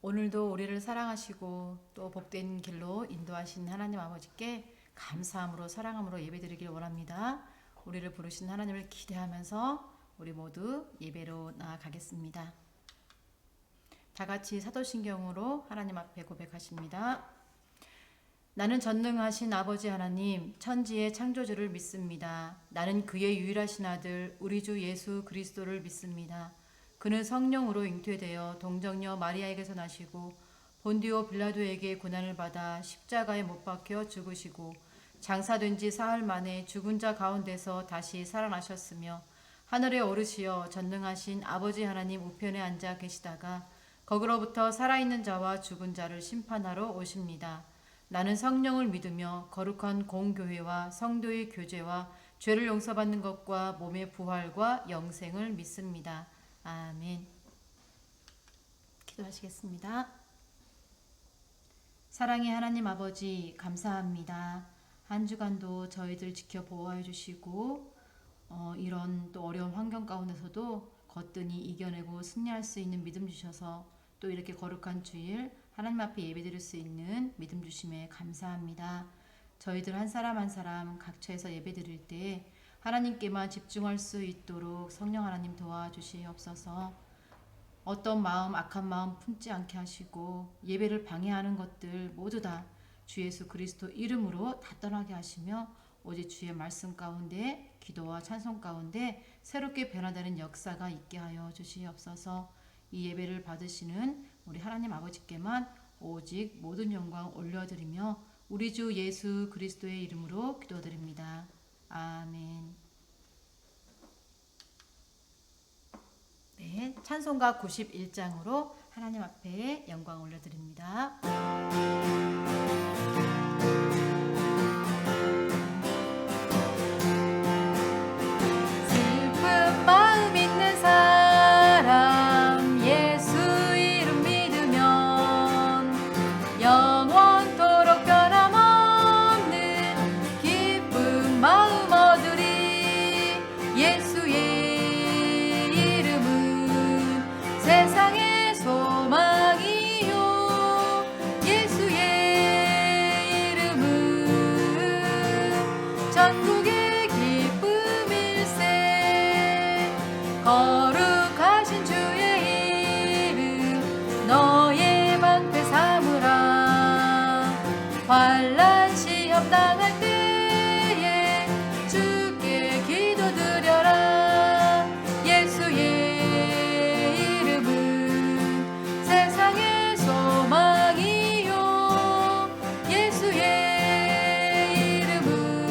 오늘도 우리를 사랑하시고 또 복된 길로 인도하신 하나님 아버지께 감사함으로 사랑함으로 예배드리길 원합니다. 우리를 부르신 하나님을 기대하면서 우리 모두 예배로 나아가겠습니다. 다 같이 사도신경으로 하나님 앞에 고백하십니다. 나는 전능하신 아버지 하나님, 천지의 창조주를 믿습니다. 나는 그의 유일하신 아들, 우리 주 예수 그리스도를 믿습니다. 그는 성령으로 잉태되어 동정녀 마리아에게서 나시고 본디오 빌라도에게 고난을 받아 십자가에 못 박혀 죽으시고 장사된 지 사흘 만에 죽은 자 가운데서 다시 살아나셨으며 하늘에 오르시어 전능하신 아버지 하나님 우편에 앉아 계시다가 거기로부터 살아있는 자와 죽은 자를 심판하러 오십니다. 나는 성령을 믿으며 거룩한 공교회와 성도의 교제와 죄를 용서받는 것과 몸의 부활과 영생을 믿습니다. 아멘. 기도하시겠습니다. 사랑의 하나님 아버지 감사합니다. 한 주간도 저희들 지켜 보호해 주시고 이런 또 어려운 환경 가운데서도 거뜬히 이겨내고 승리할 수 있는 믿음 주셔서 또 이렇게 거룩한 주일 하나님 앞에 예배드릴 수 있는 믿음 주심에 감사합니다. 저희들 한 사람 한 사람 각처에서 예배드릴 때 하나님께만 집중할 수 있도록 성령 하나님 도와주시옵소서. 어떤 마음, 악한 마음 품지 않게 하시고 예배를 방해하는 것들 모두 다 주 예수 그리스도 이름으로 다 떠나게 하시며 오직 주의 말씀 가운데 기도와 찬송 가운데 새롭게 변화되는 역사가 있게 하여 주시옵소서. 이 예배를 받으시는 우리 하나님 아버지께만 오직 모든 영광 올려드리며 우리 주 예수 그리스도의 이름으로 기도드립니다. 아멘. 네, 찬송가 91장으로 하나님 앞에 영광 올려드립니다. 슬픈 마음 있는 사람 예수 이름 믿으면 영원토록 변함없는 기쁜 마음 얻으리. 예수의 이름은 세상의 소망이요. 예수의 이름은 전국의 기쁨일세. 거룩하신 주의 이름 너의 방패 삼으라. 환난 시험 당할 때에 주께 기도드려라. 예수의 이름은 세상의 소망이요. 예수의 이름은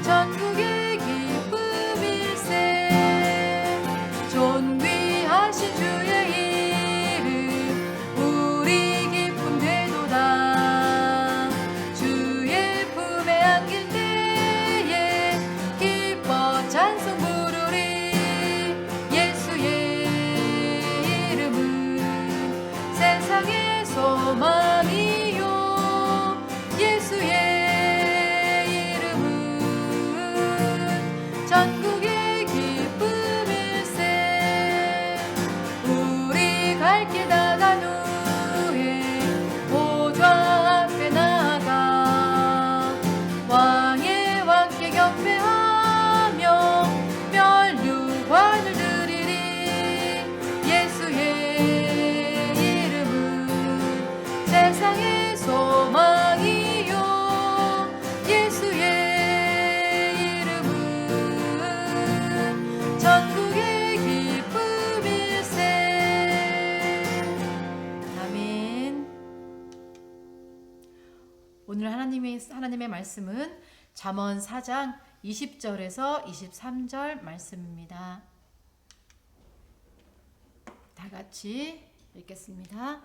전국의 기쁨일세. 존귀하신 주의 이름 우리 기쁨 되도다. 주의 품에 안길 때에 기뻐 찬송 부르리. 예수의 이름은 세상의 소망이요. 예수의 이름은 전국의 기쁨일세. 우리 갈 길 나간 후에 보좌 앞에 나아가 왕의 왕께 경배하며 멸류관을 드리리. 예수의 이름은 세상의 소망이요. 예수의 이름은 전국의 기쁨일세. 아멘. 오늘 하나님의 말씀은 잠언 4장 20절에서 23절 말씀입니다. 다 같이 읽겠습니다.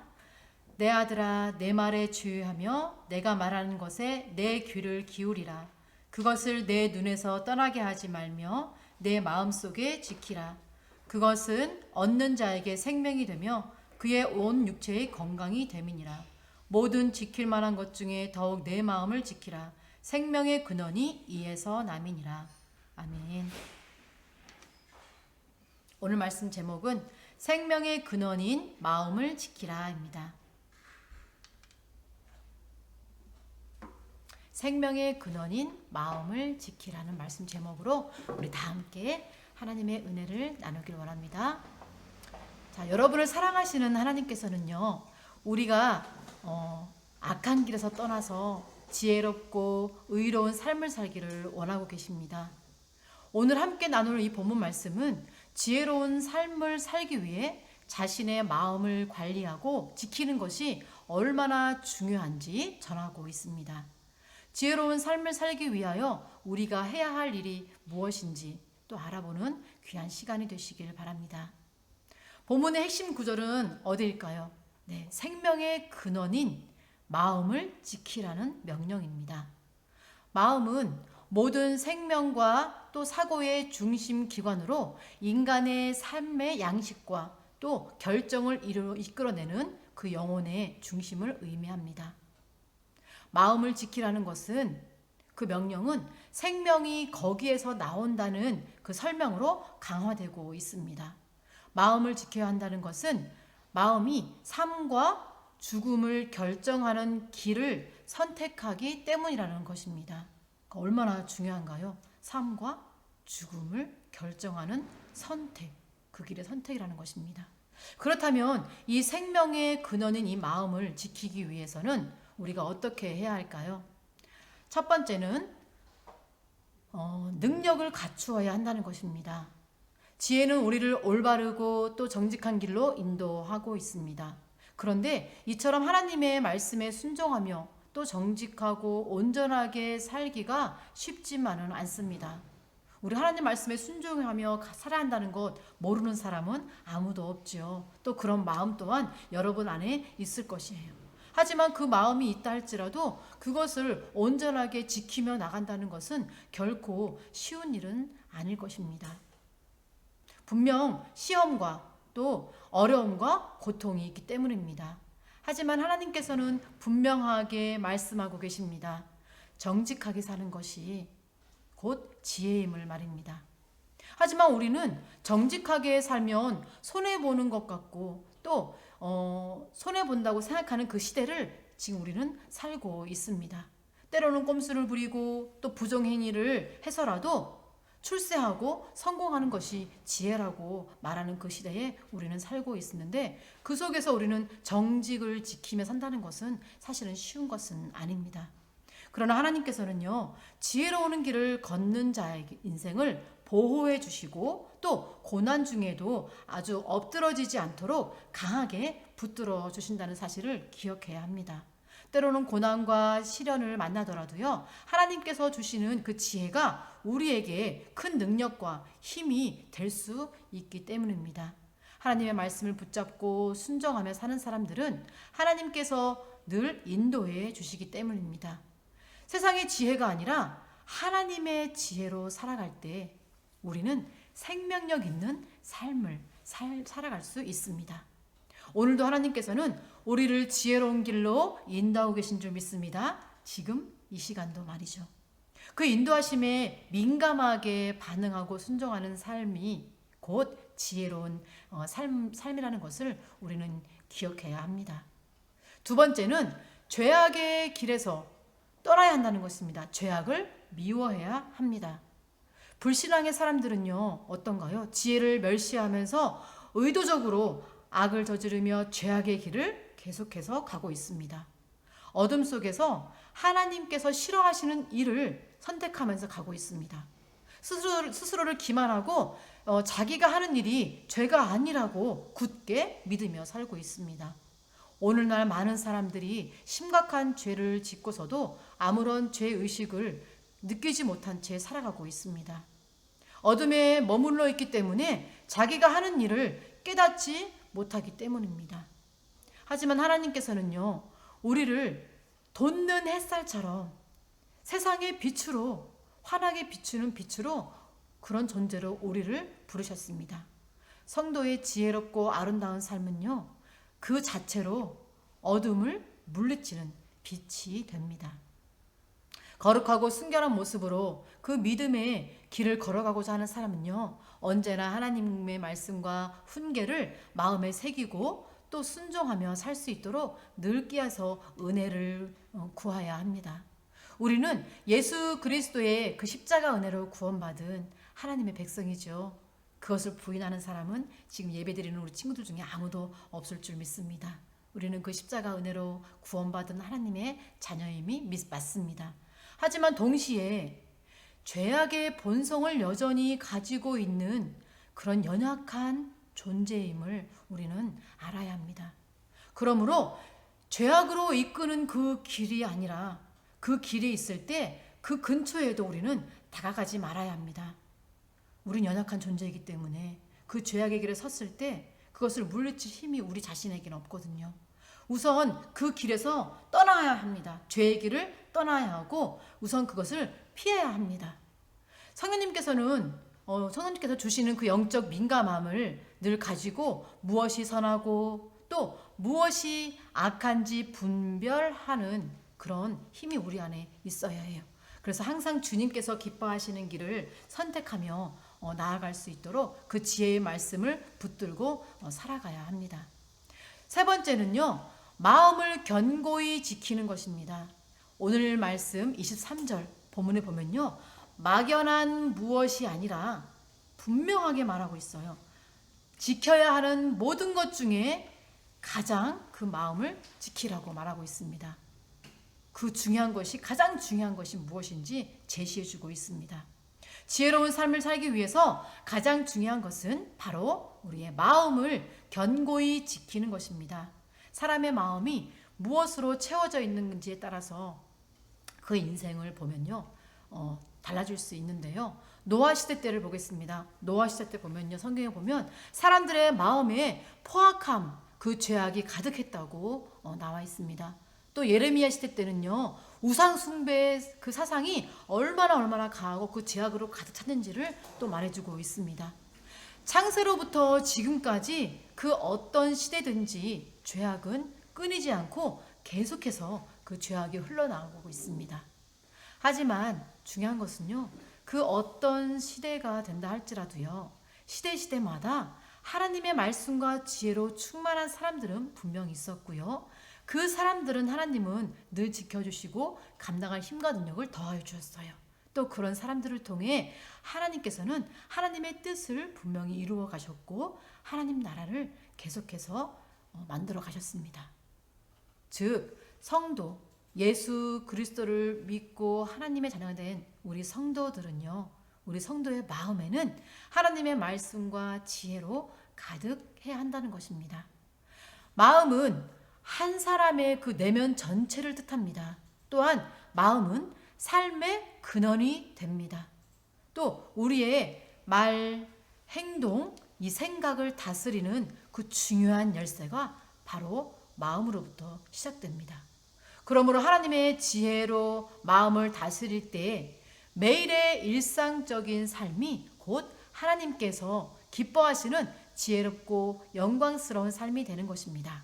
내 아들아 내 말에 주의하며 내가 말하는 것에 내 귀를 기울이라. 그것을 내 눈에서 떠나게 하지 말며 내 마음속에 지키라. 그것은 얻는 자에게 생명이 되며 그의 온 육체의 건강이 됨이니라. 모든 지킬 만한 것 중에 더욱 내 마음을 지키라. 생명의 근원이 이에서 남이니라. 아멘. 오늘 말씀 제목은 생명의 근원인 마음을 지키라입니다. 생명의 근원인 마음을 지키라는 말씀 제목으로 우리 다 함께 하나님의 은혜를 나누길 원합니다. 자, 여러분을 사랑하시는 하나님께서는요, 우리가 악한 길에서 떠나서 지혜롭고 의로운 삶을 살기를 원하고 계십니다. 오늘 함께 나눌 이 본문 말씀은 지혜로운 삶을 살기 위해 자신의 마음을 관리하고 지키는 것이 얼마나 중요한지 전하고 있습니다. 지혜로운 삶을 살기 위하여 우리가 해야 할 일이 무엇인지 또 알아보는 귀한 시간이 되시길 바랍니다. 본문의 핵심 구절은 어디일까요? 네, 생명의 근원인 마음을 지키라는 명령입니다. 마음은 모든 생명과 또 사고의 중심 기관으로 인간의 삶의 양식과 또 결정을 이끌어내는 그 영혼의 중심을 의미합니다. 마음을 지키라는 것은, 그 명령은 생명이 거기에서 나온다는 그 설명으로 강화되고 있습니다. 마음을 지켜야 한다는 것은 마음이 삶과 죽음을 결정하는 길을 선택하기 때문이라는 것입니다. 얼마나 중요한가요? 삶과 죽음을 결정하는 선택, 그 길의 선택이라는 것입니다. 그렇다면 이 생명의 근원인 이 마음을 지키기 위해서는 우리가 어떻게 해야 할까요? 첫 번째는 능력을 갖추어야 한다는 것입니다. 지혜는 우리를 올바르고 또 정직한 길로 인도하고 있습니다. 그런데 이처럼 하나님의 말씀에 순종하며 또 정직하고 온전하게 살기가 쉽지만은 않습니다. 우리 하나님 말씀에 순종하며 살아야 한다는 것 모르는 사람은 아무도 없지요. 또 그런 마음 또한 여러분 안에 있을 것이에요. 하지만 그 마음이 있다 할지라도 그것을 온전하게 지키며 나간다는 것은 결코 쉬운 일은 아닐 것입니다. 분명 시험과 또 어려움과 고통이 있기 때문입니다. 하지만 하나님께서는 분명하게 말씀하고 계십니다. 정직하게 사는 것이 곧 지혜임을 말입니다. 하지만 우리는 정직하게 살면 손해보는 것 같고 또 손해본다고 생각하는 그 시대를 지금 우리는 살고 있습니다. 때로는 꼼수를 부리고 또 부정행위를 해서라도 출세하고 성공하는 것이 지혜라고 말하는 그 시대에 우리는 살고 있는데, 그 속에서 우리는 정직을 지키며 산다는 것은 사실은 쉬운 것은 아닙니다. 그러나 하나님께서는요, 지혜로운 길을 걷는 자의 인생을 보호해 주시고 또 고난 중에도 아주 엎드러지지 않도록 강하게 붙들어 주신다는 사실을 기억해야 합니다. 때로는 고난과 시련을 만나더라도요, 하나님께서 주시는 그 지혜가 우리에게 큰 능력과 힘이 될 수 있기 때문입니다. 하나님의 말씀을 붙잡고 순종하며 사는 사람들은 하나님께서 늘 인도해 주시기 때문입니다. 세상의 지혜가 아니라 하나님의 지혜로 살아갈 때 우리는 생명력 있는 삶을 살아갈 수 있습니다. 오늘도 하나님께서는 우리를 지혜로운 길로 인도하고 계신 줄 믿습니다. 지금 이 시간도 말이죠. 그 인도하심에 민감하게 반응하고 순종하는 삶이 곧 지혜로운 삶이라는 것을 우리는 기억해야 합니다. 두 번째는 죄악의 길에서 떠나야 한다는 것입니다. 죄악을 미워해야 합니다. 불신앙의 사람들은요, 어떤가요? 지혜를 멸시하면서 의도적으로 악을 저지르며 죄악의 길을 계속해서 가고 있습니다. 어둠 속에서 하나님께서 싫어하시는 일을 선택하면서 가고 있습니다. 스스로를 기만하고 자기가 하는 일이 죄가 아니라고 굳게 믿으며 살고 있습니다. 오늘날 많은 사람들이 심각한 죄를 짓고서도 아무런 죄의식을 느끼지 못한 채 살아가고 있습니다. 어둠에 머물러 있기 때문에 자기가 하는 일을 깨닫지 못하기 때문입니다. 하지만 하나님께서는요, 우리를 돋는 햇살처럼 세상의 빛으로, 환하게 비추는 빛으로, 그런 존재로 우리를 부르셨습니다. 성도의 지혜롭고 아름다운 삶은요, 그 자체로 어둠을 물리치는 빛이 됩니다. 거룩하고 순결한 모습으로 그 믿음의 길을 걸어가고자 하는 사람은요, 언제나 하나님의 말씀과 훈계를 마음에 새기고 또 순종하며 살 수 있도록 늘 끼어서 은혜를 구해야 합니다. 우리는 예수 그리스도의 그 십자가 은혜로 구원받은 하나님의 백성이죠. 그것을 부인하는 사람은 지금 예배드리는 우리 친구들 중에 아무도 없을 줄 믿습니다. 우리는 그 십자가 은혜로 구원받은 하나님의 자녀임이 맞습니다. 하지만 동시에 죄악의 본성을 여전히 가지고 있는 그런 연약한 존재임을 우리는 알아야 합니다. 그러므로 죄악으로 이끄는 그 길이 아니라 그 길에 있을 때 그 근처에도 우리는 다가가지 말아야 합니다. 우린 연약한 존재이기 때문에 그 죄악의 길에 섰을 때 그것을 물리칠 힘이 우리 자신에게는 없거든요. 우선 그 길에서 떠나야 합니다. 죄의 길을 떠나야 하고 우선 그것을 피해야 합니다. 성령님께서 주시는 그 영적 민감함을 늘 가지고 무엇이 선하고 또 무엇이 악한지 분별하는 그런 힘이 우리 안에 있어야 해요. 그래서 항상 주님께서 기뻐하시는 길을 선택하며 나아갈 수 있도록 그 지혜의 말씀을 붙들고 살아가야 합니다. 세 번째는요, 마음을 견고히 지키는 것입니다. 오늘 말씀 23절 본문에 보면요, 막연한 무엇이 아니라 분명하게 말하고 있어요. 지켜야 하는 모든 것 중에 가장 그 마음을 지키라고 말하고 있습니다. 그 가장 중요한 것이 무엇인지 제시해주고 있습니다. 지혜로운 삶을 살기 위해서 가장 중요한 것은 바로 우리의 마음을 견고히 지키는 것입니다. 사람의 마음이 무엇으로 채워져 있는지에 따라서 그 인생을 보면요, 달라질 수 있는데요. 노아 시대 때를 보겠습니다. 노아 시대 때 보면요, 성경에 보면 사람들의 마음에 포악함, 그 죄악이 가득했다고 나와 있습니다. 또 예레미야 시대 때는요, 우상 숭배의 그 사상이 얼마나 강하고 그 죄악으로 가득 찼는지를 또 말해주고 있습니다. 창세로부터 지금까지 그 어떤 시대든지 죄악은 끊이지 않고 계속해서 그 죄악이 흘러나오고 있습니다. 하지만 중요한 것은요, 그 어떤 시대가 된다 할지라도요, 시대마다 하나님의 말씀과 지혜로 충만한 사람들은 분명히 있었고요, 그 사람들은 하나님은 늘 지켜주시고 감당할 힘과 능력을 더하여 주셨어요. 또 그런 사람들을 통해 하나님께서는 하나님의 뜻을 분명히 이루어 가셨고 하나님 나라를 계속해서 만들어 가셨습니다. 즉 성도, 예수 그리스도를 믿고 하나님의 자녀가 된 우리 성도들은요, 우리 성도의 마음에는 하나님의 말씀과 지혜로 가득해야 한다는 것입니다. 마음은 한 사람의 그 내면 전체를 뜻합니다. 또한 마음은 삶의 근원이 됩니다. 또 우리의 말, 행동, 이 생각을 다스리는 그 중요한 열쇠가 바로 마음으로부터 시작됩니다. 그러므로 하나님의 지혜로 마음을 다스릴 때 매일의 일상적인 삶이 곧 하나님께서 기뻐하시는 지혜롭고 영광스러운 삶이 되는 것입니다.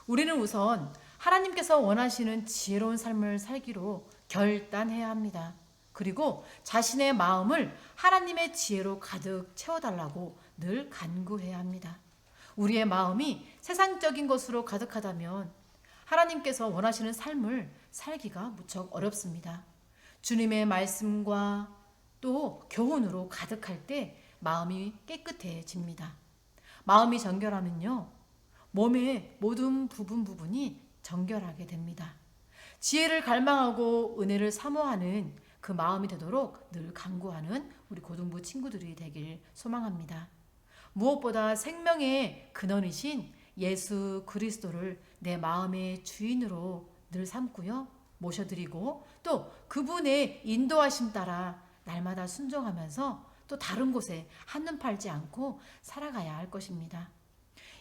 우리는 우선 하나님께서 원하시는 지혜로운 삶을 살기로 결단해야 합니다. 그리고 자신의 마음을 하나님의 지혜로 가득 채워달라고 늘 간구해야 합니다. 우리의 마음이 세상적인 것으로 가득하다면 하나님께서 원하시는 삶을 살기가 무척 어렵습니다. 주님의 말씀과 또 교훈으로 가득할 때 마음이 깨끗해집니다. 마음이 정결하면요, 몸의 모든 부분이 정결하게 됩니다. 지혜를 갈망하고 은혜를 사모하는 그 마음이 되도록 늘 간구하는 우리 고등부 친구들이 되길 소망합니다. 무엇보다 생명의 근원이신 예수 그리스도를 내 마음의 주인으로 늘 삼고요, 모셔드리고 또 그분의 인도하심 따라 날마다 순종하면서 또 다른 곳에 한눈 팔지 않고 살아가야 할 것입니다.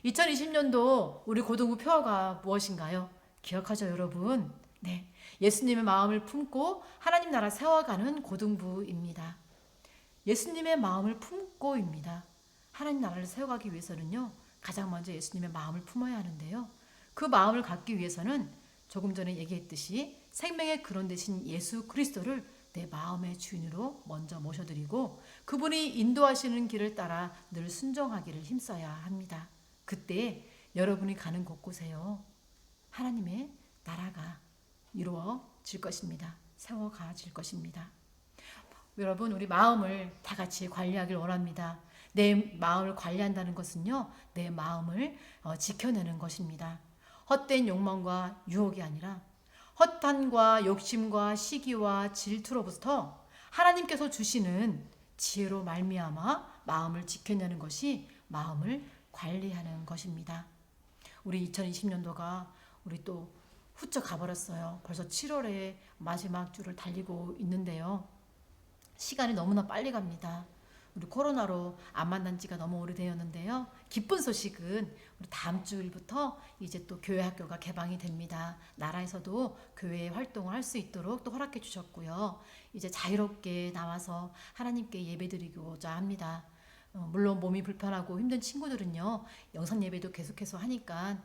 2020년도 우리 고등부 표어가 무엇인가요? 기억하죠, 여러분? 네, 예수님의 마음을 품고 하나님 나라 세워가는 고등부입니다. 예수님의 마음을 품고입니다. 하나님 나라를 세워가기 위해서는요, 가장 먼저 예수님의 마음을 품어야 하는데요, 그 마음을 갖기 위해서는 조금 전에 얘기했듯이 생명의 근원 되신 예수 그리스도를 내 마음의 주인으로 먼저 모셔드리고 그분이 인도하시는 길을 따라 늘 순종하기를 힘써야 합니다. 그때 여러분이 가는 곳곳에요, 하나님의 나라가 이루어질 것입니다. 세워가질 것입니다. 여러분, 우리 마음을 다 같이 관리하길 원합니다. 내 마음을 관리한다는 것은요, 내 마음을 지켜내는 것입니다. 헛된 욕망과 유혹이 아니라 허탄과 욕심과 시기와 질투로부터 하나님께서 주시는 지혜로 말미암아 마음을 지켜내는 것이 마음을 관리하는 것입니다. 우리 2020년도가 우리 또 훌쩍 가버렸어요. 벌써 7월의 마지막 주를 달리고 있는데요. 시간이 너무나 빨리 갑니다. 우리 코로나로 안 만난 지가 너무 오래되었는데요. 기쁜 소식은 우리 다음 주일부터 이제 또 교회 학교가 개방이 됩니다. 나라에서도 교회 활동을 할 수 있도록 또 허락해 주셨고요. 이제 자유롭게 나와서 하나님께 예배드리고자 합니다. 물론 몸이 불편하고 힘든 친구들은요, 영상 예배도 계속해서 하니까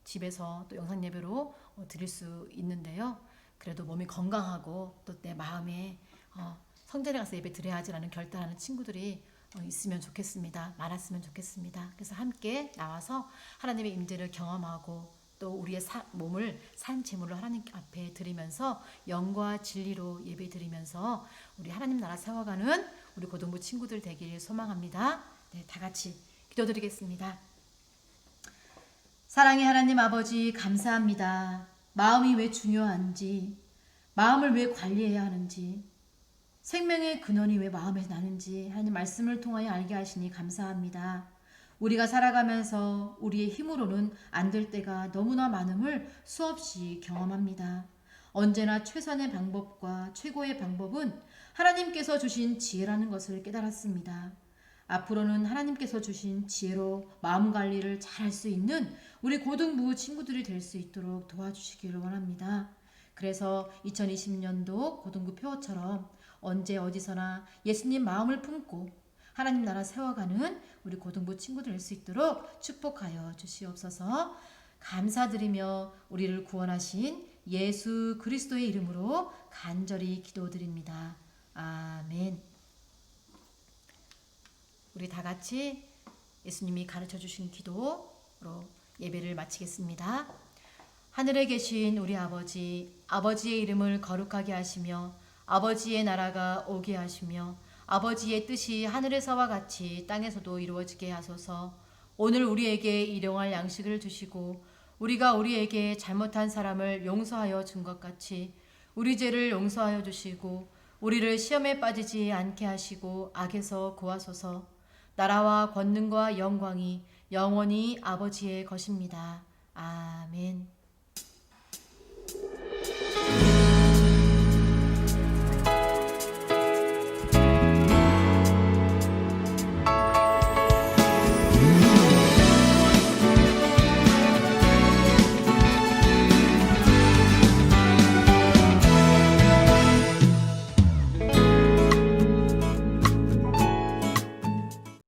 집에서 또 영상 예배로 드릴 수 있는데요. 그래도 몸이 건강하고 또 내 마음에 성전에 가서 예배 드려야지라는 결단하는 친구들이 있으면 좋겠습니다. 많았으면 좋겠습니다. 그래서 함께 나와서 하나님의 임재를 경험하고 또 우리의 몸을 산 제물로 하나님 앞에 드리면서 영과 진리로 예배 드리면서 우리 하나님 나라 세워가는 우리 고등부 친구들 되길 소망합니다. 네, 다 같이 기도드리겠습니다. 사랑의 하나님 아버지, 감사합니다. 마음이 왜 중요한지, 마음을 왜 관리해야 하는지, 생명의 근원이 왜 마음에 나는지 하나님 말씀을 통하여 알게 하시니 감사합니다. 우리가 살아가면서 우리의 힘으로는 안 될 때가 너무나 많음을 수없이 경험합니다. 언제나 최선의 방법과 최고의 방법은 하나님께서 주신 지혜라는 것을 깨달았습니다. 앞으로는 하나님께서 주신 지혜로 마음 관리를 잘할 수 있는 우리 고등부 친구들이 될 수 있도록 도와주시기를 원합니다. 그래서 2020년도 고등부 표어처럼 언제 어디서나 예수님 마음을 품고 하나님 나라 세워가는 우리 고등부 친구들 될 수 있도록 축복하여 주시옵소서. 감사드리며 우리를 구원하신 예수 그리스도의 이름으로 간절히 기도드립니다. 아멘. 우리 다 같이 예수님이 가르쳐 주신 기도로 예배를 마치겠습니다. 하늘에 계신 우리 아버지, 아버지의 이름을 거룩하게 하시며 아버지의 나라가 오게 하시며 아버지의 뜻이 하늘에서와 같이 땅에서도 이루어지게 하소서. 오늘 우리에게 일용할 양식을 주시고 우리가 우리에게 잘못한 사람을 용서하여 준 것 같이 우리 죄를 용서하여 주시고 우리를 시험에 빠지지 않게 하시고 악에서 구하소서. 나라와 권능과 영광이 영원히 아버지의 것입니다. 아멘.